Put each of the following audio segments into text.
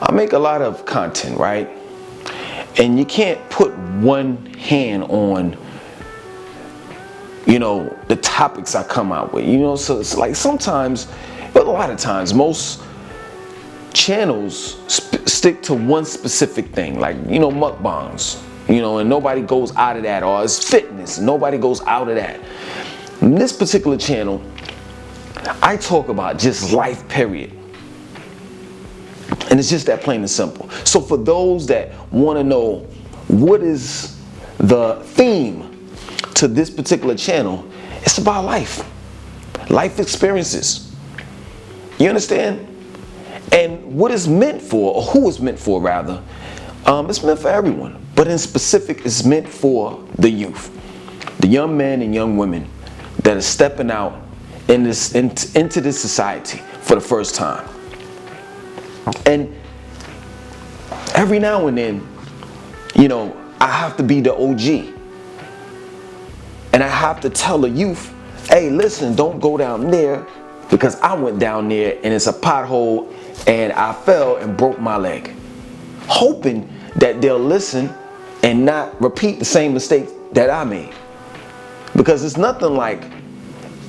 I make a lot of content, right? And you can't put one hand on, the topics I come out with, so it's like sometimes, but a lot of times, most channels stick to one specific thing, like, mukbangs, and nobody goes out of that, or it's fitness, and nobody goes out of that. In this particular channel, I talk about just life, period. And it's just that plain and simple. So for those that want to know what is the theme to this particular channel, it's about life experiences. You understand? And what it's meant for, or who it's meant for rather, it's meant for everyone. But in specific, it's meant for the youth, the young men and young women that are stepping out into this society for the first time. And every now and then, I have to be the OG. And I have to tell the youth, hey, listen, don't go down there, because I went down there and it's a pothole and I fell and broke my leg. Hoping that they'll listen and not repeat the same mistakes that I made. Because it's nothing like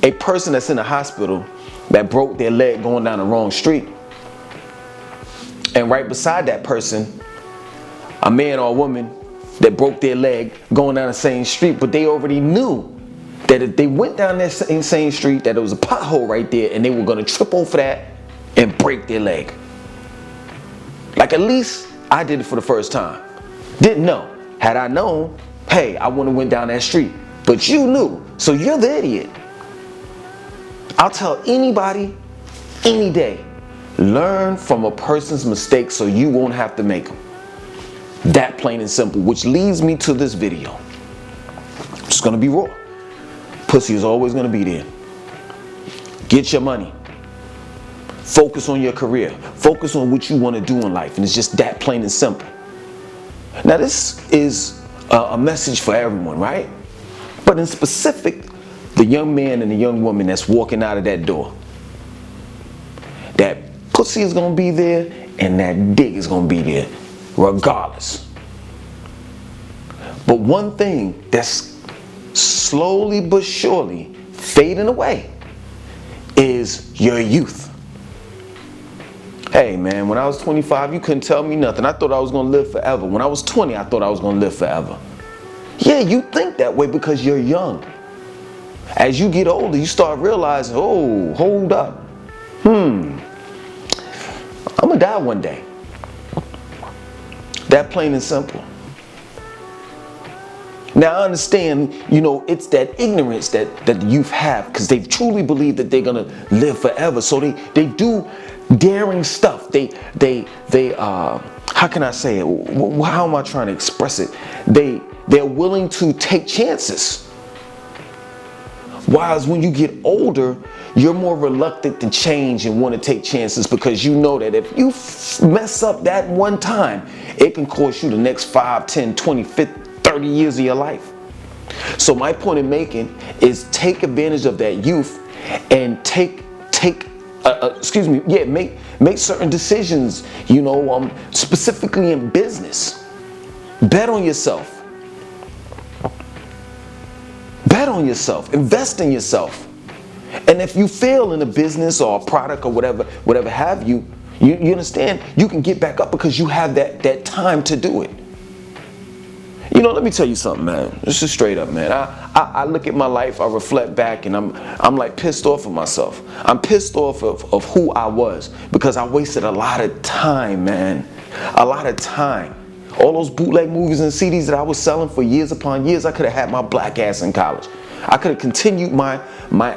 a person that's in the hospital that broke their leg going down the wrong street. And right beside that person, a man or a woman that broke their leg going down the same street, but they already knew that if they went down that same street, that there was a pothole right there and they were going to trip over that and break their leg. Like, at least I did it for the first time. Didn't know. Had I known, hey, I wouldn't have went down that street. But you knew, so you're the idiot. I'll tell anybody, any day, learn from a person's mistakes so you won't have to make them. That plain and simple, which leads me to this video. It's gonna be raw. Pussy is always gonna be there. Get your money. Focus on your career. Focus on what you want to do in life. And it's just that plain and simple. Now this is a message for everyone, right? But in specific, the young man and the young woman that's walking out of that door. That pussy is gonna be there and that dick is gonna be there regardless. But one thing that's slowly but surely fading away is your youth. Hey man, when I was 25, you couldn't tell me nothing. I thought I was gonna live forever. When I was 20, I thought I was gonna live forever. Yeah, you think that way because you're young. As you get older, you start realizing, oh, hold up. I'm gonna die one day. That plain and simple. Now I understand, it's that ignorance that the youth have, because they truly believe that they're gonna live forever. So they do daring stuff. They how can I say it? How am I trying to express it? They're willing to take chances. Whereas when you get older, you're more reluctant to change and want to take chances, because you know that if you mess up that one time, it can cost you the next 5, 10, 20, 50, 30 years of your life. So my point in making is take advantage of that youth and make certain decisions, specifically in business. Bet on yourself. Bet on yourself. Invest in yourself. And if you fail in a business or a product or whatever have you, you understand, you can get back up because you have that time to do it. Let me tell you something, man. This is straight up, man. I look at my life, I reflect back, and I'm like pissed off of myself. I'm pissed off of who I was, because I wasted a lot of time, man. A lot of time. All those bootleg movies and CDs that I was selling for years upon years, I could have had my black ass in college. I could have continued my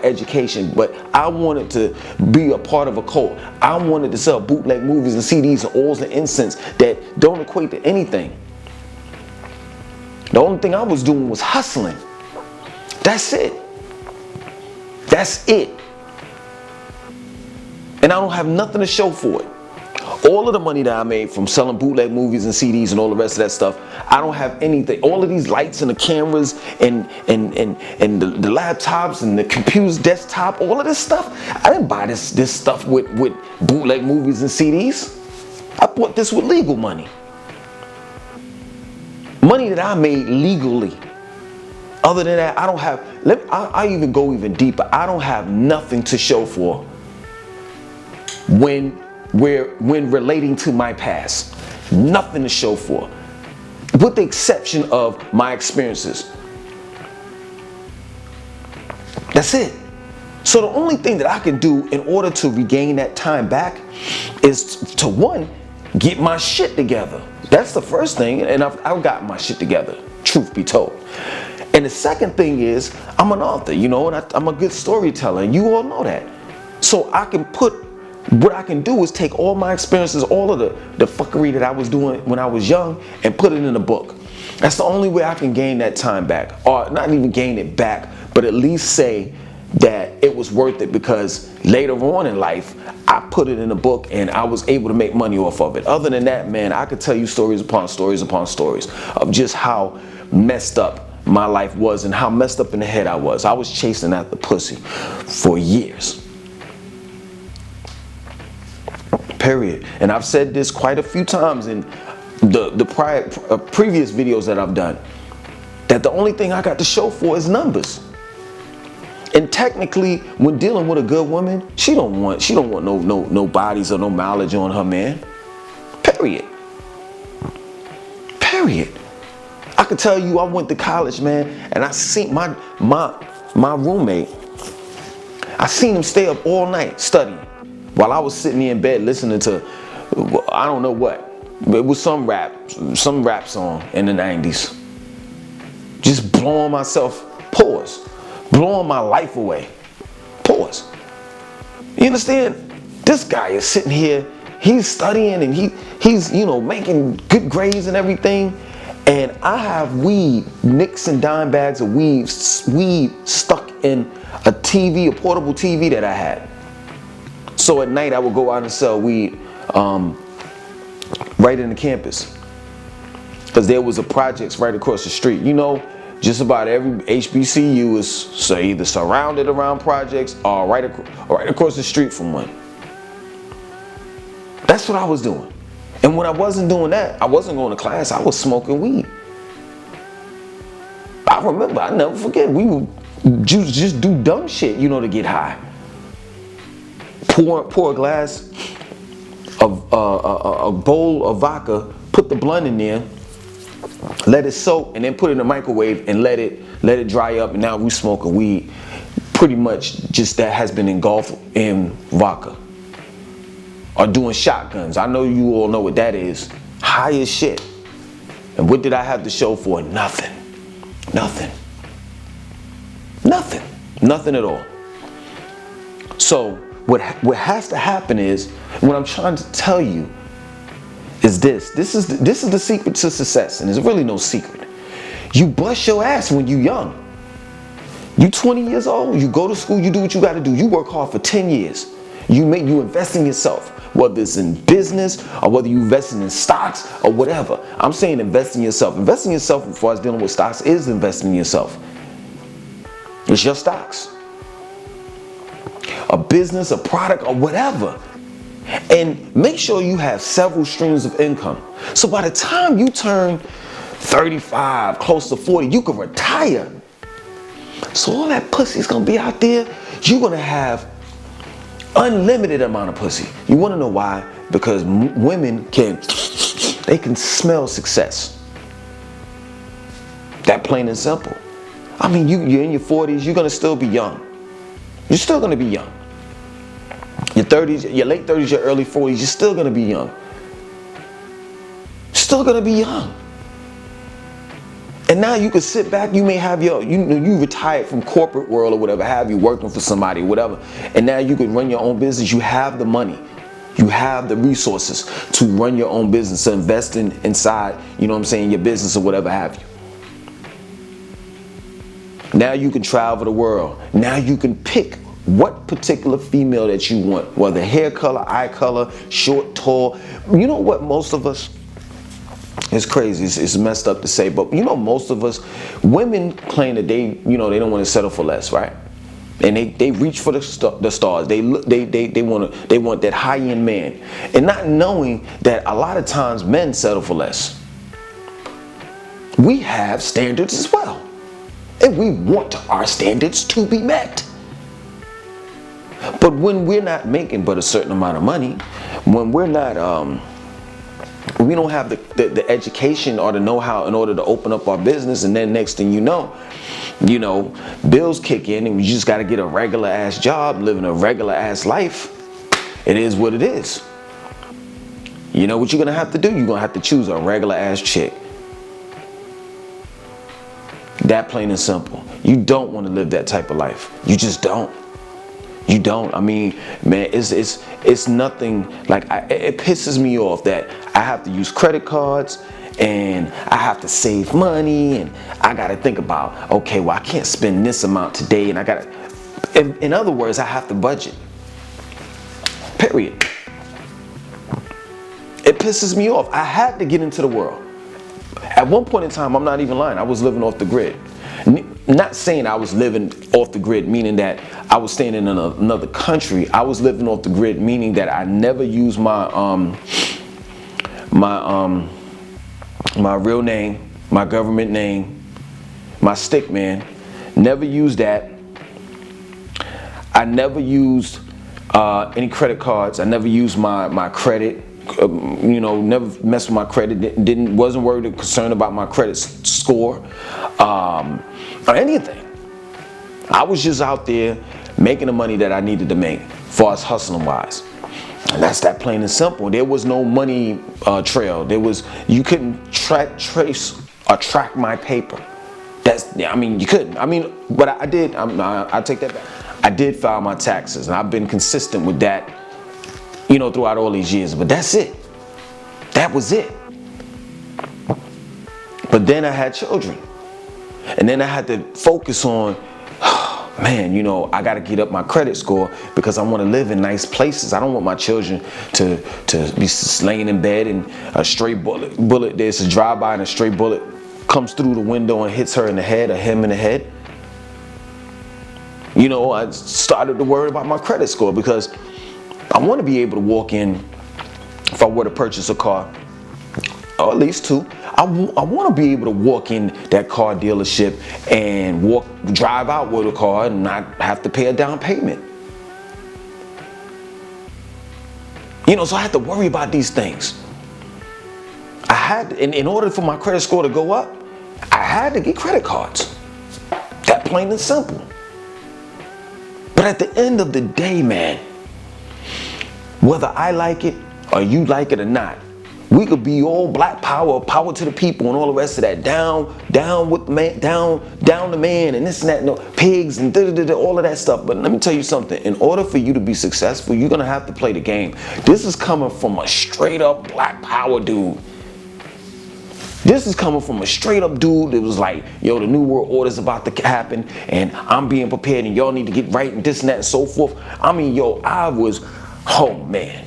education, but I wanted to be a part of a cult. I wanted to sell bootleg movies and CDs and oils and incense that don't equate to anything. The only thing I was doing was hustling. That's it. That's it. And I don't have nothing to show for it. All of the money that I made from selling bootleg movies and CDs and all the rest of that stuff, I don't have anything. All of these lights and the cameras and the laptops and the computers, desktop, all of this stuff, I didn't buy this stuff with bootleg movies and CDs. I bought this with legal money. Money that I made legally. Other than that, I don't have, I even go even deeper. I don't have nothing to show for when relating to my past. Nothing to show for. With the exception of my experiences. That's it. So the only thing that I can do in order to regain that time back is to, one, get my shit together. That's the first thing, and I've got my shit together, truth be told. And the second thing is, I'm an author, you know, and I'm a good storyteller, and you all know that. So I can what I can do is take all my experiences, all of the fuckery that I was doing when I was young, and put it in a book. That's the only way I can gain that time back. Or not even gain it back, but at least say that it was worth it, because later on in life, I put it in a book and I was able to make money off of it. Other than that, man, I could tell you stories upon stories upon stories of just how messed up my life was and how messed up in the head I was. I was chasing after pussy for years. Period. And I've said this quite a few times in the previous videos that I've done, that the only thing I got to show for is numbers. And technically, when dealing with a good woman, she don't want no bodies or no mileage on her, man. Period. Period. I could tell you, I went to college, man, and I seen my roommate. I seen him stay up all night studying while I was sitting there in bed listening to, I don't know what. It was some rap song in the 90s. Just blowing myself, pause. Blowing my life away. Pause. You understand? This guy is sitting here, he's studying and he's making good grades and everything. And I have weed, nicks and dime bags of weed stuck in a TV, a portable TV that I had. So at night I would go out and sell weed right in the campus. Because there was a projects right across the street. You know, just about every HBCU is either surrounded around projects or right across the street from one. That's what I was doing. And when I wasn't doing that, I wasn't going to class, I was smoking weed. I remember, I never forget, we would just do dumb shit, to get high. Pour a glass of a bowl of vodka, put the blunt in there, let it soak, and then put it in the microwave and let it dry up, and now we smoking weed. Pretty much just that has been engulfed in vodka. Or doing shotguns. I know you all know what that is. High as shit. And what did I have to show for? Nothing. Nothing. Nothing. Nothing at all. So what has to happen is, what I'm trying to tell you is this. This is the secret to success, and there's really no secret. You bust your ass when you young. You 20 years old, you go to school, you do what you got to do. You work hard for 10 years. You invest in yourself, whether it's in business or whether you invest in stocks or whatever. I'm saying invest in yourself. Investing in yourself as far as dealing with stocks is investing in yourself. It's your stocks. A business, a product, or whatever. And make sure you have several streams of income. So by the time you turn 35, close to 40, you can retire. So all that pussy's gonna be out there. You're gonna have unlimited amount of pussy. You want to know why? Because women can smell success. That plain and simple. I mean, you're in your 40s, you're gonna still be young. You're still gonna be young. Your 30s, your late 30s, your early 40s, you're still gonna be young. Still gonna be young. And now you can sit back, you may have you retired from corporate world or whatever, have you working for somebody, whatever. And now you can run your own business. You have the money. You have the resources to run your own business, to invest inside, your business or whatever have you. Now you can travel the world. Now you can pick what particular female that you want, whether hair color, eye color, short, tall. You know what, most of us, it's crazy, it's messed up to say, but most of us, women claim that they don't want to settle for less, right? And they reach for the stars. They want that high end man, and not knowing that a lot of times men settle for less. We have standards as well, and we want our standards to be met. But when we're not making but a certain amount of money, when we're not we don't have the education or the know-how in order to open up our business, and then next thing you know, bills kick in and you just got to get a regular ass job, living a regular ass life. It is what it is. You know what you're going to have to do? You're going to have to choose a regular ass chick. That plain and simple. You don't want to live that type of life. You just don't. You don't. I mean, man, it's nothing like it pisses me off that I have to use credit cards and I have to save money and I got to think about, okay, well, I can't spend this amount today, and I got to, in other words, I have to budget. Period. It pisses me off. I had to get into the world. At one point in time, I'm not even lying, I was living off the grid. Not saying I was living off the grid, meaning that I was staying in another country. I was living off the grid, meaning that I never used my real name, my government name, my stick man. Never used that. I never used any credit cards. I never used my credit. Never messed with my credit. Wasn't worried or concerned about my credit score or anything. I was just out there making the money that I needed to make, far as hustling wise. And that's that plain and simple. There was no money trail. You couldn't trace or track my paper. You couldn't. But I did. I take that back. I did file my taxes, and I've been consistent with that, throughout all these years. But that's it. That was it. But then I had children, and then I had to focus on, man, I got to get up my credit score because I want to live in nice places. I don't want my children to be laying in bed and a stray bullet. There's a drive-by and a stray bullet comes through the window and hits her in the head or him in the head. I started to worry about my credit score because I want to be able to walk in, if I were to purchase a car, or at least two, I want to be able to walk in that car dealership and drive out with a car and not have to pay a down payment. So I had to worry about these things. In order for my credit score to go up, I had to get credit cards. That plain and simple. But at the end of the day, man, whether I like it or you like it or not, we could be all black power to the people, and all the rest of that, down with the man, down the man, and this and that, pigs and all of that stuff. But let me tell you something. In order for you to be successful, you're gonna have to play the game. This is coming from a straight up black power dude. This is coming from a straight up dude that was like, the new world order's about to happen, and I'm being prepared, and y'all need to get right, and this and that and so forth. I was, oh man.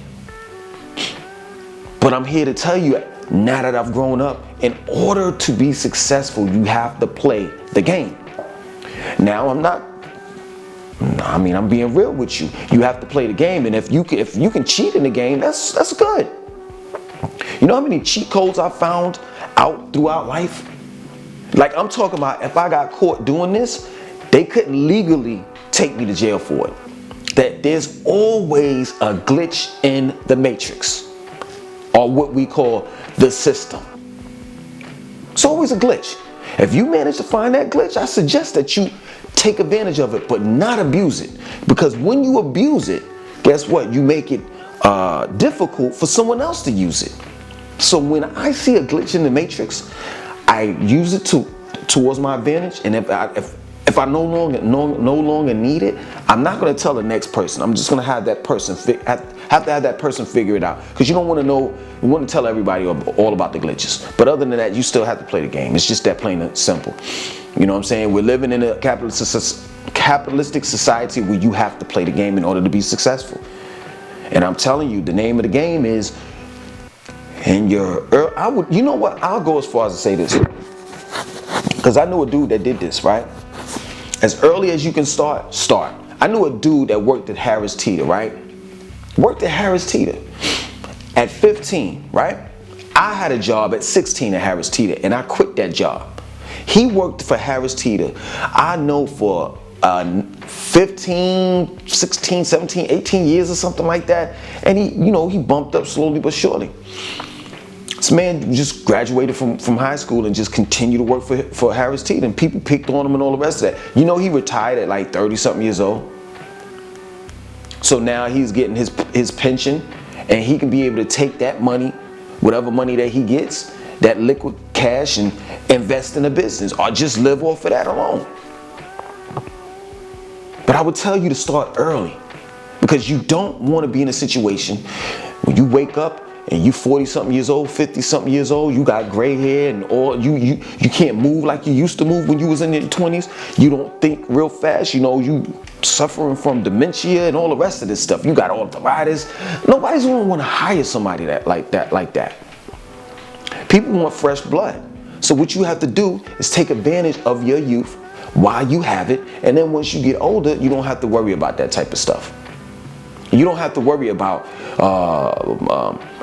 But I'm here to tell you, now that I've grown up, in order to be successful, you have to play the game. Now I'm being real with you. You have to play the game, and if you can cheat in the game, that's good. You know how many cheat codes I found out throughout life? Like, I'm talking about, if I got caught doing this, they couldn't legally take me to jail for it. That there's always a glitch in the matrix, or what we call the system. It's always a glitch. If you manage to find that glitch, I suggest that you take advantage of it, but not abuse it. Because when you abuse it, guess what? You make it difficult for someone else to use it. So when I see a glitch in the matrix, I use it towards my advantage. And if I no longer need it, I'm not going to tell the next person. I'm just going to have that person have that person figure it out, because you don't want to know. You want to tell everybody all about the glitches. But other than that, you still have to play the game. It's just that plain and simple. You know what I'm saying? We're living in a capitalistic society where you have to play the game in order to be successful. And I'm telling you, the name of the game is. And you know what? I'll go as far as to say this, because I know a dude that did this, right? As early as you can start. I knew a dude that worked at Harris Teeter, right? Worked at Harris Teeter. At 15, right? I had a job at 16 at Harris Teeter, and I quit that job. He worked for Harris Teeter, I know, for 15, 16, 17, 18 years or something like that. And he bumped up slowly but surely. This man just graduated from high school and just continued to work for Harris Teeter, and people picked on him and all the rest of that. He retired at like 30-something years old. So now he's getting his pension, and he can be able to take that money, whatever money that he gets, that liquid cash, and invest in a business or just live off of that alone. But I would tell you to start early, because you don't want to be in a situation when you wake up and you 40-something years old, 50-something years old, you got gray hair and all, you can't move like you used to move when you was in your 20s. You don't think real fast. You suffering from dementia and all the rest of this stuff. You got arthritis. Nobody's gonna want to hire somebody like that. People want fresh blood. So what you have to do is take advantage of your youth while you have it, and then once you get older, you don't have to worry about that type of stuff. You don't have to worry about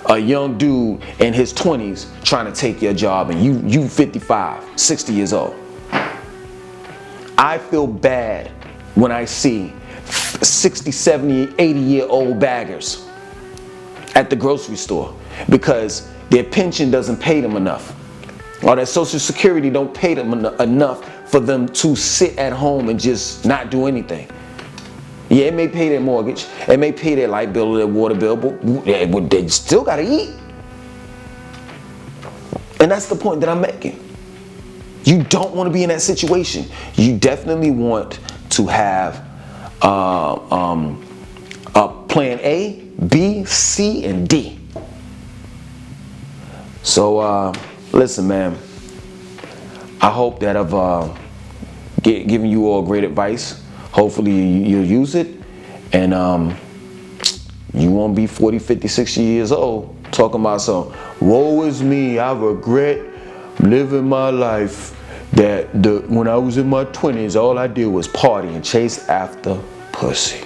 a young dude in his 20s trying to take your job, and you 55, 60 years old. I feel bad when I see 60, 70, 80-year-old baggers at the grocery store because their pension doesn't pay them enough, or their Social Security don't pay them enough for them to sit at home and just not do anything. Yeah, it may pay their mortgage, it may pay their light bill or their water bill, but they still gotta eat. And that's the point that I'm making. You don't want to be in that situation. You definitely want to have a plan A, B, C, and D. So listen, man, I hope that I've given you all great advice. Hopefully you'll use it, and you won't be 40, 50, 60 years old talking about some, woe is me, I regret living my life that when I was in my 20s, all I did was party and chase after pussy.